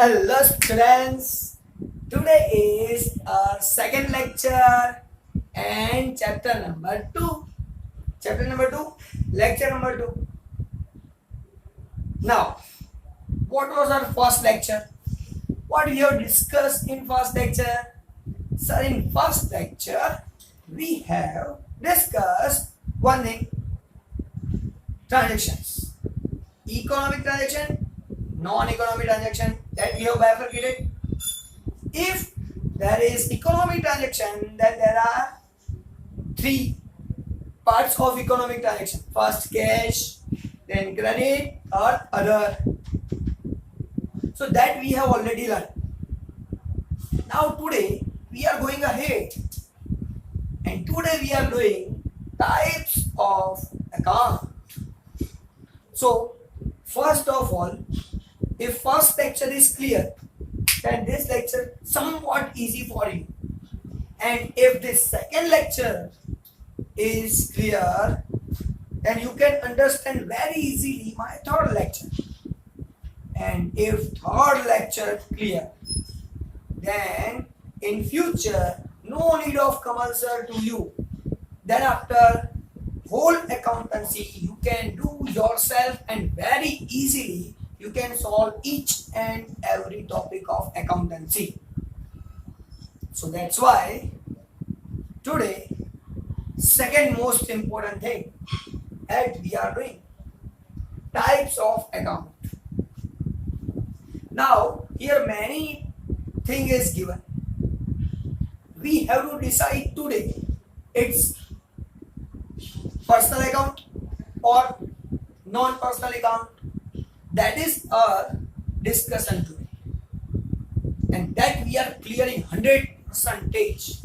Hello students, today is our second lecture and chapter number 2. Chapter number 2, lecture number 2. Now, what was our first lecture? What we have discussed in first lecture? So in first lecture, we have discussed one thing, transactions. Economic transaction, non-economic transaction, that we have bifurcated. If there is economic transaction, then there are three parts of economic transaction. First cash, then credit or other. So that we have already learned. Now today we are going ahead, and today we are doing types of account. So first of all, if first lecture is clear, then this lecture somewhat easy for you. And if this second lecture is clear, then you can understand very easily my third lecture. And if third lecture clear, then in future no need of Kamal sir to you. Then after whole accountancy you can do yourself, and very easily you can solve each and every topic of accountancy. So that's why today second most important thing that we are doing, types of account. Now here many thing is given. We have to decide today it's personal account or non-personal account. That is our discussion today, and that we are clearing 100%.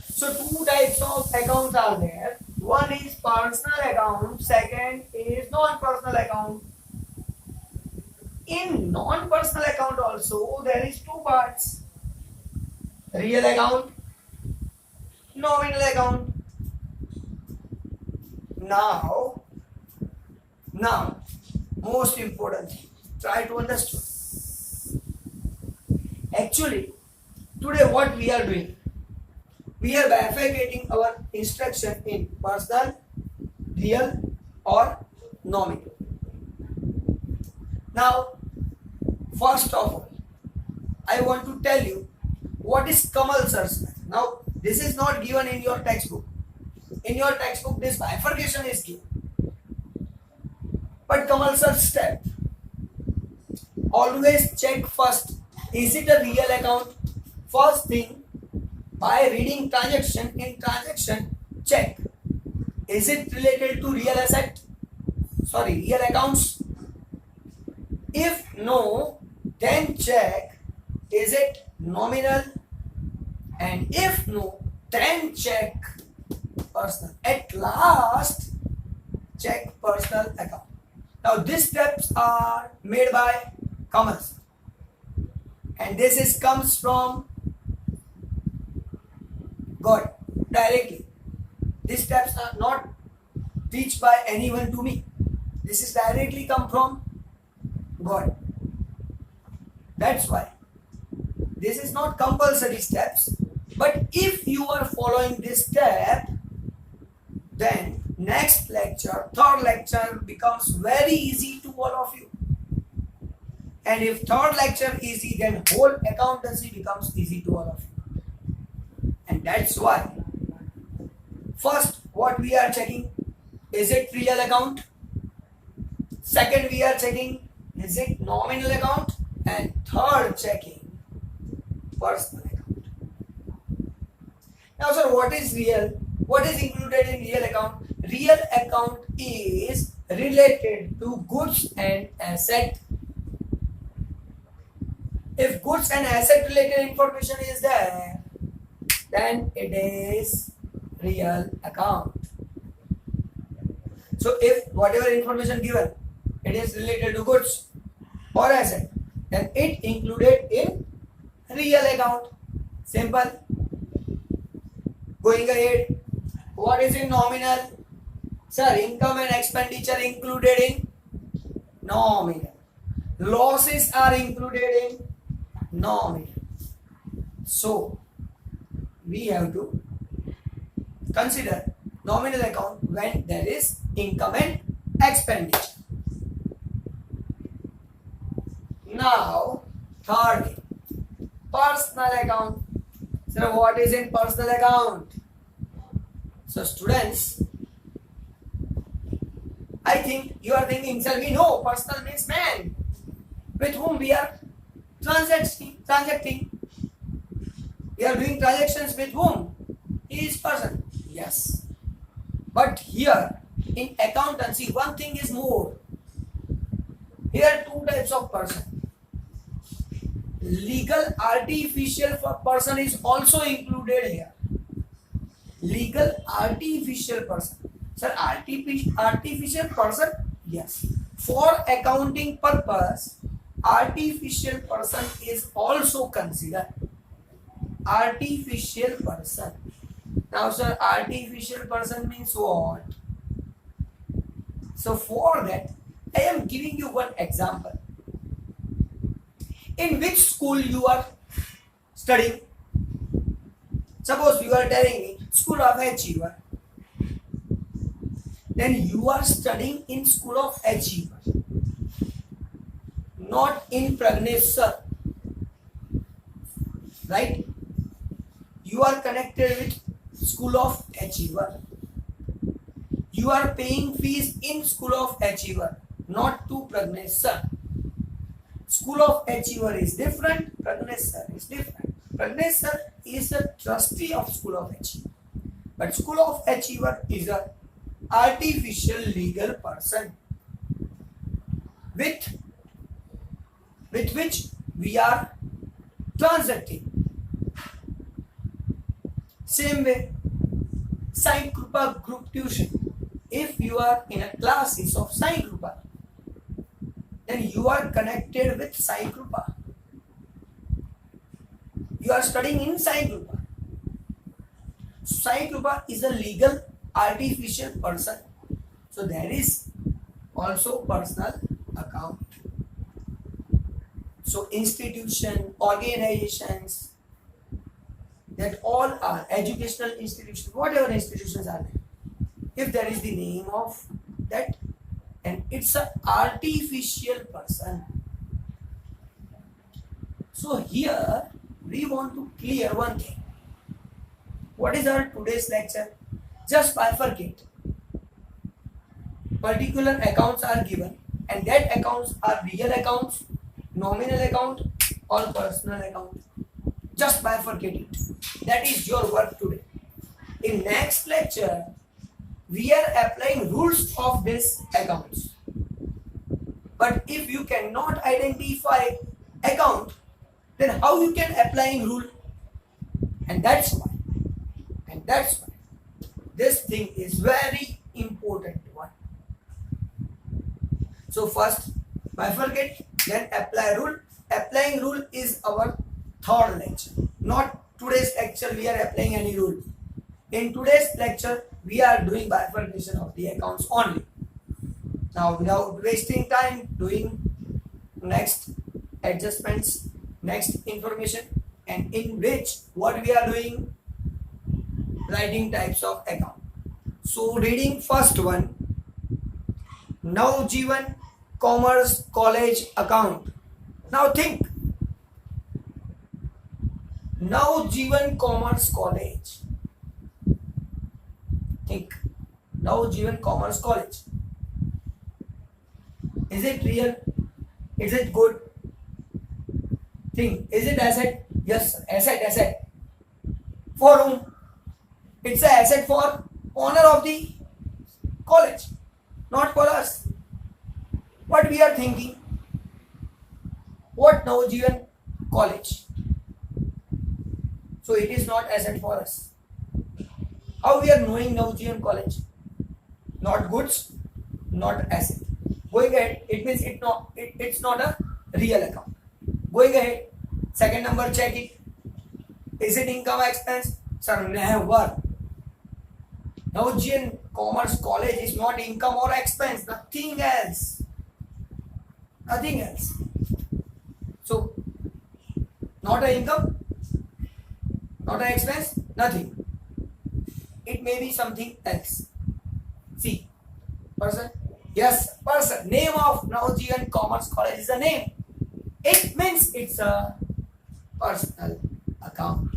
So two types of accounts are there. One is personal account, second is non-personal account. In non-personal account also there is two parts: real account, nominal account. Now, most important thing, try to understand. Actually, today what we are doing, we are bifurcating our instruction in personal, real or nominal. Now, first of all, I want to tell you what is Kamal sir's method. Now, this is not given in your textbook. In your textbook, this bifurcation is given. But Kamal sir's step, always check first, is it a real account? First thing, by reading transaction, in transaction, check, is it related to real asset? Sorry, real accounts? If no, then check, is it nominal? And if no, then check personal. At last, check personal account. Now these steps are made by Kamal, and this is comes from God directly. These steps are not teach by anyone to me. This is directly come from God. That's why this is not compulsory steps, but if you are following this step, then next lecture, third lecture becomes very easy to all of you. And if third lecture easy, then whole accountancy becomes easy to all of you. And that's why first what we are checking, is it real account? Second we are checking, is it nominal account? And third checking, personal account. Now sir, what is real? What is included in real account? Real account is related to goods and asset. If goods and asset related information is there, then it is real account. So if whatever information given, it is related to goods or asset, then it included in real account. Simple. Going ahead, what is in nominal? Sir, income and expenditure included in nominal. Losses are included in nominal. So we have to consider nominal account when there is income and expenditure. Now, third thing, personal account. So what is in personal account? So students, I think you are thinking, sir, we know personal means man with whom we are transacting. We are doing transactions with whom? He is person. Yes. But here in accountancy, one thing is more. Here two types of person. Legal artificial person is also included here. Legal artificial person. Sir, artificial person? Yes. For accounting purpose, artificial person is also considered. Artificial person. Now, sir, artificial person means what? So, for that, I am giving you one example. In which school you are studying? Suppose you are telling me School of Achiever. Then you are studying in School of Achiever, not in Pragneshwar. Right? You are connected with School of Achiever. You are paying fees in School of Achiever, not to Pragneshwar. School of Achiever is different, Pragneshwar is different. Pragneshwar is the trustee of School of Achiever. But School of Achiever is a artificial legal person with which we are transacting. Same way, Sai Krupa group tuition. If you are in a classes of Sai Krupa, then you are connected with Sai Krupa. You are studying in Sai Krupa. Sai Krupa is a legal artificial person. So there is also personal account. So institution, organizations, that all are educational institutions, whatever institutions are there. If there is the name of that, and it's an artificial person. So here we want to clear one thing. What is our today's lecture? Just bifurcate. Particular accounts are given, and that accounts are real accounts, nominal account, or personal account. Just bifurcate it. That is your work today. In next lecture, we are applying rules of these accounts. But if you cannot identify account, then how you can applying rule? And that's why this thing is very important one. So first bifurcate, then apply rule. Applying rule is our third lecture. Not today's lecture we are applying any rule. In today's lecture we are doing bifurcation of the accounts only. Now without wasting time doing next adjustments, next information, and in which what we are doing, writing types of account. So reading first one, Navjivan Commerce College account. Now think, Navjivan Commerce College. Think, Navjivan Commerce College. Is it real? Is it good? Think, is it asset? Yes, sir. Asset. For whom? It's an asset for owner of the college, not for us. What we are thinking? What Navjivan College? So it is not asset for us. How we are knowing Navjivan College? Not goods, not asset. Going ahead, it means it's not a real account. Going ahead, second number, check it. Is it income expense? Sir, never. Navjivan Commerce College is not income or expense, nothing else. nothing else. So, not an income, not an expense, nothing. It may be something else. See, person. Yes, person. Name of Navjivan Commerce College is a name. It means it's a personal account.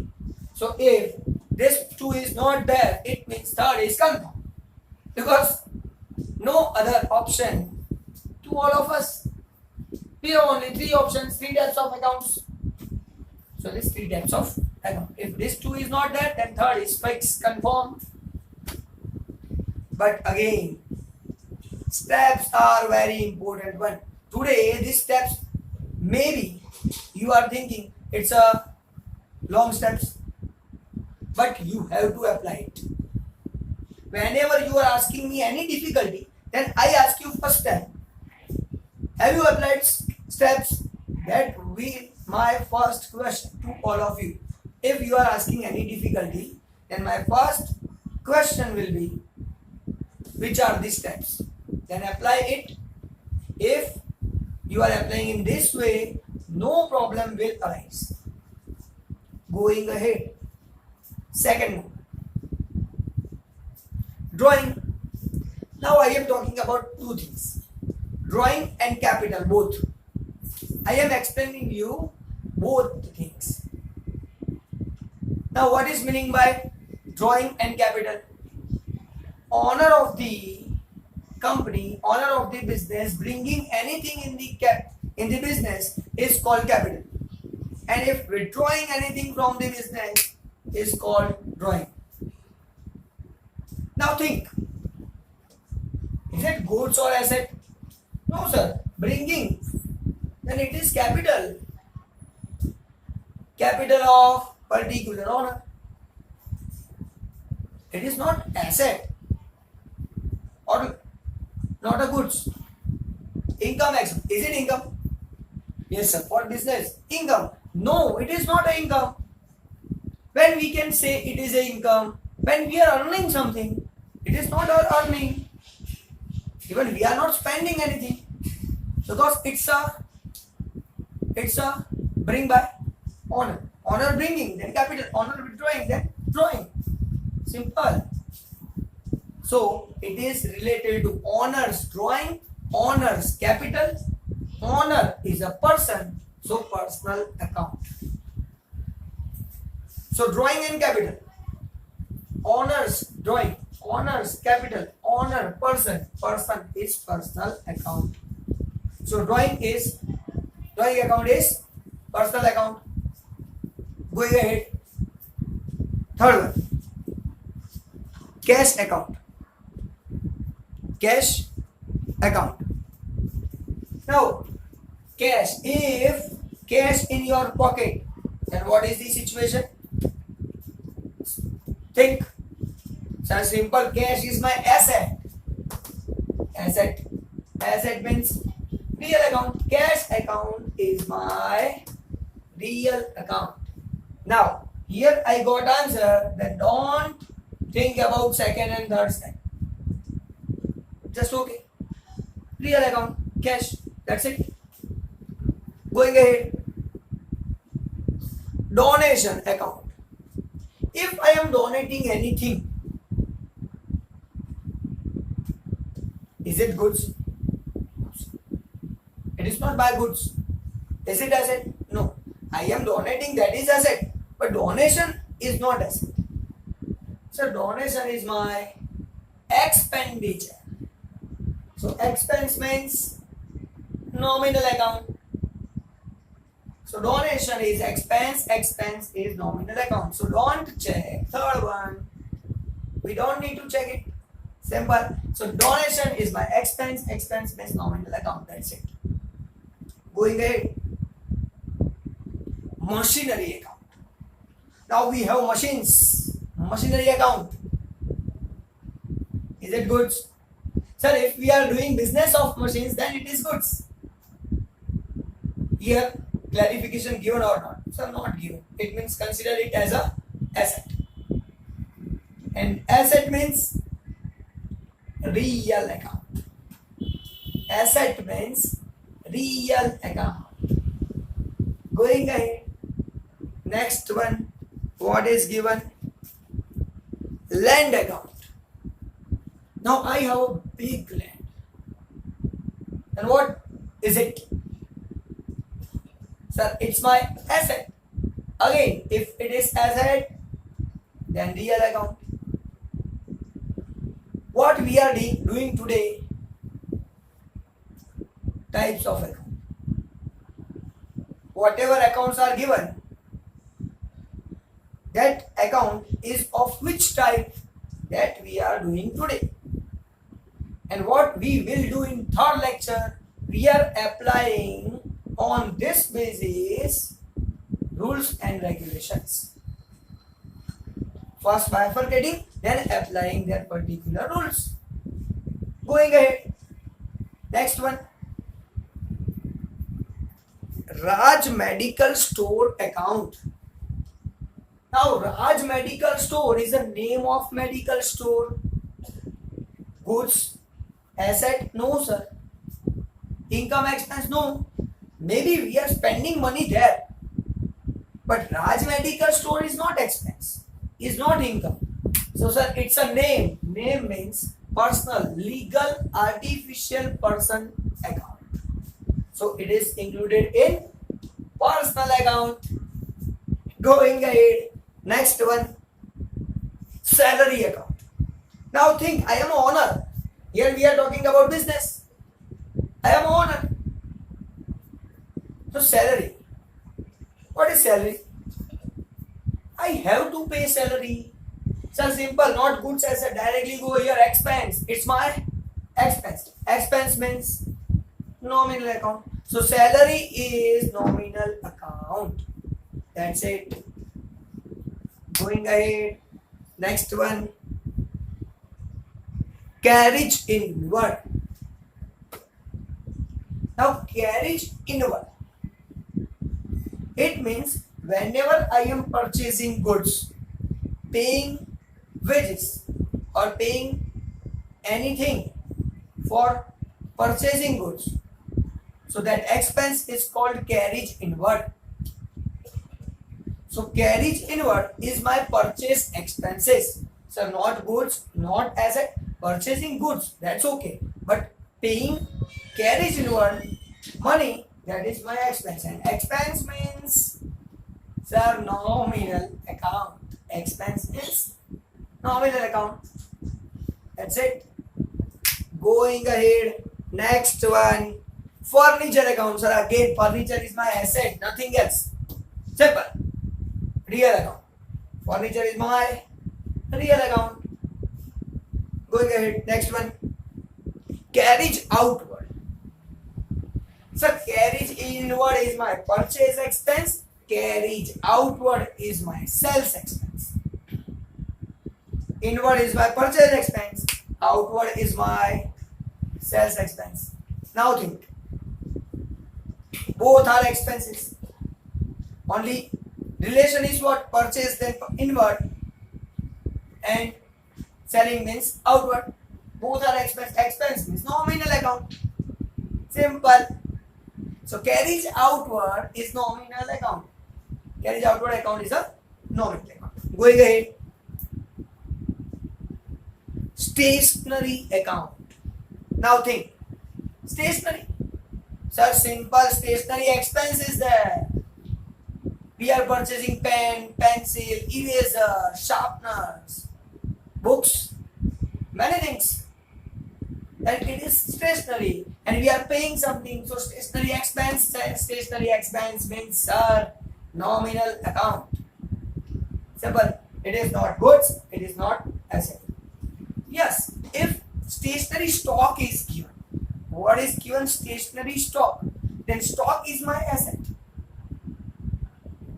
So if this two is not there, it means third is confirmed. Because no other option to all of us. We have only three options, three types of accounts. So this three types of account. If this two is not there, then third is fixed, confirmed. But again, steps are very important one. Today, these steps, maybe you are thinking it's a long steps, but you have to apply it. Whenever you are asking me any difficulty, then I ask you first step. Have you applied steps? That will be my first question to all of you. If you are asking any difficulty, then my first question will be, which are the steps? Then apply it. If you are applying in this way, no problem will arise. Going ahead. Second one, drawing. Now I am talking about two things. Drawing and capital, both. I am explaining you both things. Now what is meaning by drawing and capital? Owner of the company, owner of the business, bringing anything in the business is called capital. And if withdrawing anything from the business is called drawing. Now think, is it goods or asset? No sir, bringing, then it is capital. Capital of particular owner. It is not asset or not a goods. Income, is it income? Yes sir. For business, income. No, it is not an income. When we can say it is an income, when we are earning something, it is not our earning. Even we are not spending anything, because it's a bring by owner. Owner bringing, then capital. Owner withdrawing, then drawing. Simple. So it is related to owner's drawing, owner's capital. Owner is a person, so personal account. So drawing and capital. Owner's drawing, owner's capital, owner person, person is personal account. So drawing account is personal account. Going ahead. Third one, cash account. Cash account. Now, cash, if cash in your pocket, then what is the situation? Think. So simple, cash is my asset. Asset means real account. Cash account is my real account. Now, here I got answer, then don't think about second and third step. Just okay. Real account, cash, that's it. Going ahead. Donation account. If I am donating anything, is it goods? It is not by goods. Is it asset? No. I am donating, that is asset. But donation is not asset. So donation is my expenditure. So expense means nominal account. So donation is expense is nominal account. So don't check. Third one, we don't need to check it. Simple. So donation is my expense means nominal account. That's it. Going ahead. Machinery account. Now we have machines. Machinery account. Is it goods? Sir, if we are doing business of machines, then it is goods. Here, clarification given or not? Sir, not given. It means consider it as a asset. And asset means real account. Asset means real account. Going ahead. Next one, what is given? Land account. Now I have a big land. And what is it? Sir, it's my asset. Again, if it is asset, then real account. What we are doing today, types of account. Whatever accounts are given, that account is of which type, that we are doing today. And what we will do in third lecture, we are applying on this basis rules and regulations. First bifurcating, then applying their particular rules. Going ahead. Next one. Raj Medical Store account. Now Raj Medical Store is the name of medical store. Goods, asset, no sir. Income expense, no. Maybe we are spending money there. But Raj Medical Store is not expense, is not income. So sir, it's a name. Name means personal, legal, artificial person account. So it is included in personal account. Going ahead. Next one, salary account. Now think, I am an owner. Here we are talking about business. I am an owner. So salary. What is salary? I have to pay salary. So simple, not goods asset. Directly go here, expense. It's my expense. Expense means nominal account. So salary is nominal account. That's it. Going ahead. Next one. Carriage inward. Now carriage inward. It means whenever I am purchasing goods, paying wages or paying anything for purchasing goods, so that expense is called carriage inward. So carriage inward is my purchase expenses. So not goods, not asset. Purchasing goods, that's okay. But paying carriage inward money, that is my expense. And expense means, sir, nominal account. Expense is nominal account. That's it. Going ahead. Next one. Furniture account. Sir, again, furniture is my asset. Nothing else. Simple. Real account. Furniture is my real account. Going ahead. Next one. Carriage outward. So carriage inward is my purchase expense. Carriage outward is my sales expense. Inward is my purchase expense. Outward is my sales expense. Now think. Both are expenses. Only relation is what? Purchase then inward and selling means outward. Both are expense. Expense means nominal account. Simple. So carriage outward is nominal account. Carriage outward account is a nominal account. Going ahead. Stationery account. Now think. Stationery. Sir, simple stationery expense is there. We are purchasing pen, pencil, eraser, sharpeners, books, many things. And it is stationery. And we are paying something. So stationery expense means nominal account. Simple. It is not goods. It is not asset. Yes. If stationery stock is given. What is given? Stationery stock. Then stock is my asset.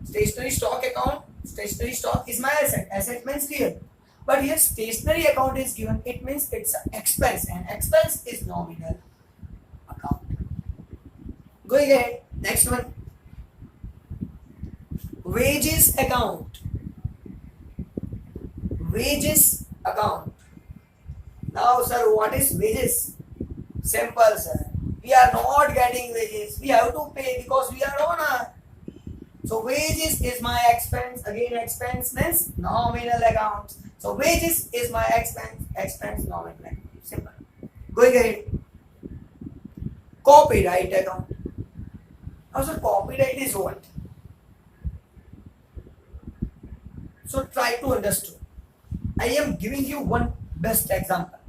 Stationery stock account. Stationery stock is my asset. Asset means real. But here stationery account is given. It means it's an expense. And expense is nominal account. Going ahead. Next one. Wages account. Wages account. Now sir, what is wages? Simple sir. we are not getting wages. We have to pay because we are owner. So wages is my expense. Again, expense means nominal account. So wages is my expense. Expense nominal account. Simple. Going ahead. Copyright account. Now, so copyright is what? So try to understand. I am giving you one best example.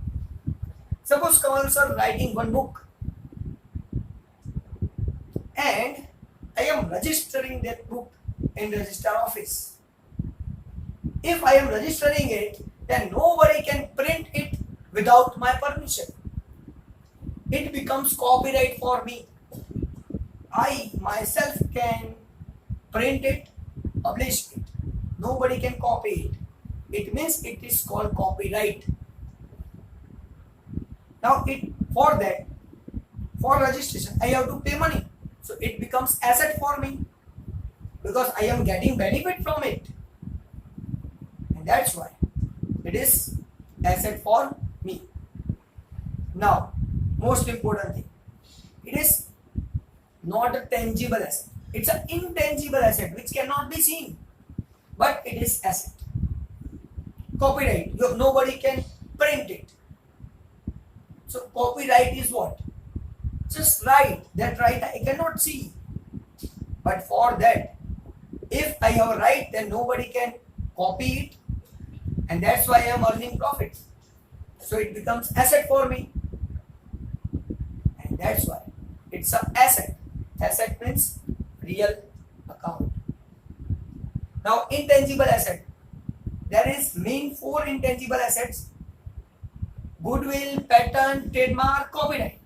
Suppose Kamal sir writing one book and I am registering that book in register office. If I am registering it, then nobody can print it without my permission. It becomes copyright for me. I myself can print it, publish it. Nobody can copy it. It means it is called copyright. Now for registration, I have to pay money. So it becomes asset for me because I am getting benefit from it. And that's why it is asset for me. Now, most important thing, it is not a tangible asset. It's an intangible asset which cannot be seen, but it is asset. Copyright, nobody can print it. So copyright is what? Just write. That right I cannot see. But for that, if I have a right, then nobody can copy it. And that's why I am earning profits. So it becomes asset for me. And that's why it's an asset. Asset means real account. Now intangible asset. There is main 4 intangible assets. Goodwill, patent, trademark, copyright.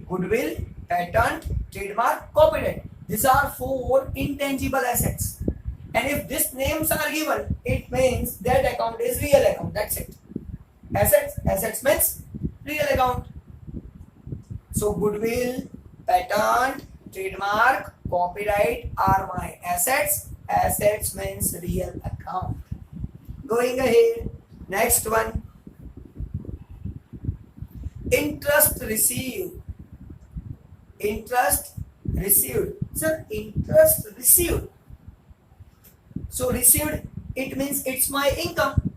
Goodwill, patent, trademark, copyright. These are 4 intangible assets. And if these names are given, it means that account is real account. That's it. Assets means real account. So goodwill, patent, trademark, copyright are my assets. Assets means real account. Going ahead, next one. Interest received. Interest received. Sir, interest received. So received, it means it's my income.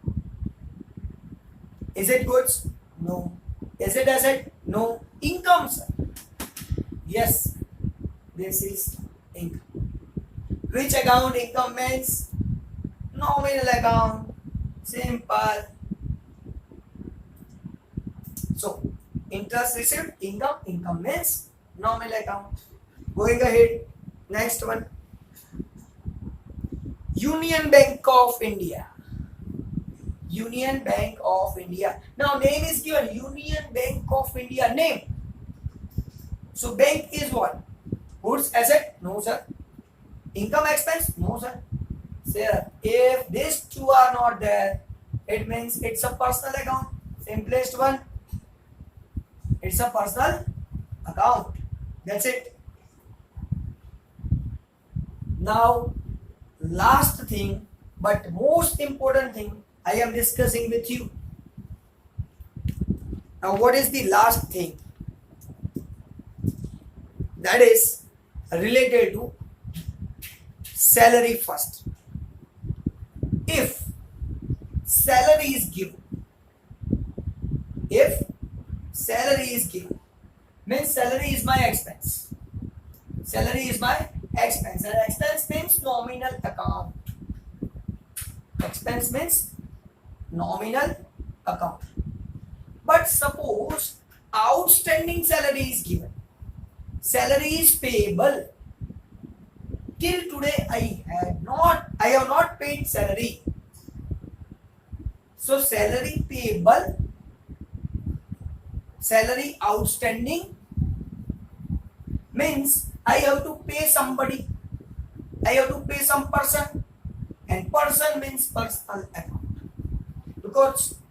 Is it goods? No. Is it asset? No. Income, sir. Yes, this is income. Which account income means? Nominal account. Simple. So, interest received, income means nominal account. Going ahead, next one. Union Bank of India. Union Bank of India. Now name is given, Union Bank of India, name. So bank is what? Goods, asset? No sir. Income, expense? No sir. Sir, if these 2 are not there, it means it's a personal account. Simplest one. It's a personal account. That's it. Now, last thing, but most important thing I am discussing with you. Now, what is the last thing? That is related to salary first. If salary is given, means salary is my expense. Salary is my expense, and expense means nominal account. Expense means nominal account. But suppose outstanding salary is given. Salary is payable. Till today I have not paid salary. So salary payable, salary outstanding means I have to pay somebody. I have to pay some person, and person means personal account.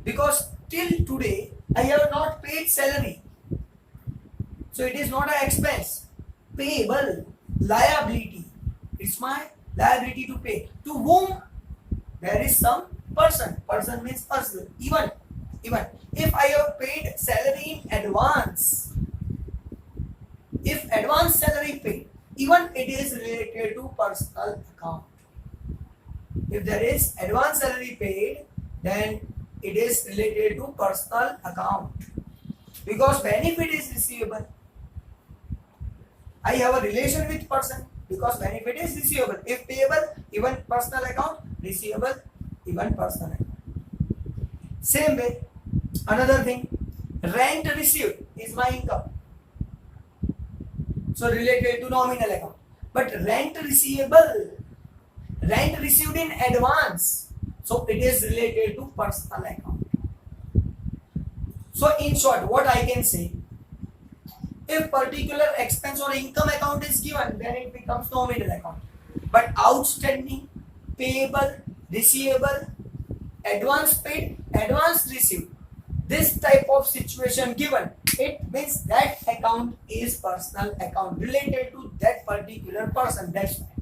Because till today I have not paid salary. So it is not an expense. Payable, liability. It's my liability to pay. To whom? There is some person. Person means person. Even if I have paid salary in advance, if advance salary paid, even it is related to personal account. If there is advance salary paid, then it is related to personal account because benefit is receivable. I have a relation with person because benefit is receivable. If payable, even personal account, receivable, even personal account. Same way, another thing, rent received is my income. So related to nominal account. But rent receivable, rent received in advance, so it is related to personal account. So in short, what I can say, if particular expense or income account is given, then it becomes nominal account. But outstanding, payable, receivable, advance paid, advance received, this type of situation given, it means that account is personal account related to that particular person. That's why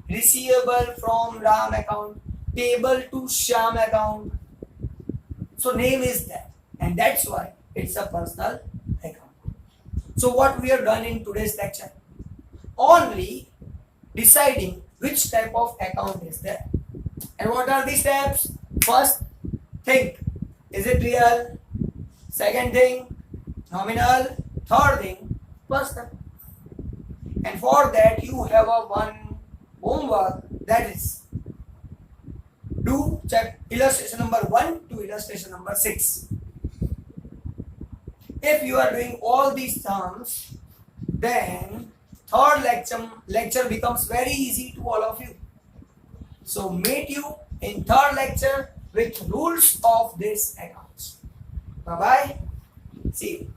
receivable from Ram account, payable to Shyam account. So name is that, and that's why it's a personal account. So what we have done in today's lecture, only deciding which type of account is there. And what are the steps? First, think, is it real? Second thing, nominal. Third thing, personal. And for that you have a one homework, that is do check illustration number 1 to illustration number 6. If you are doing all these terms, then third lecture becomes very easy to all of you. So meet you in third lecture with rules of this accounts. Bye bye. See you.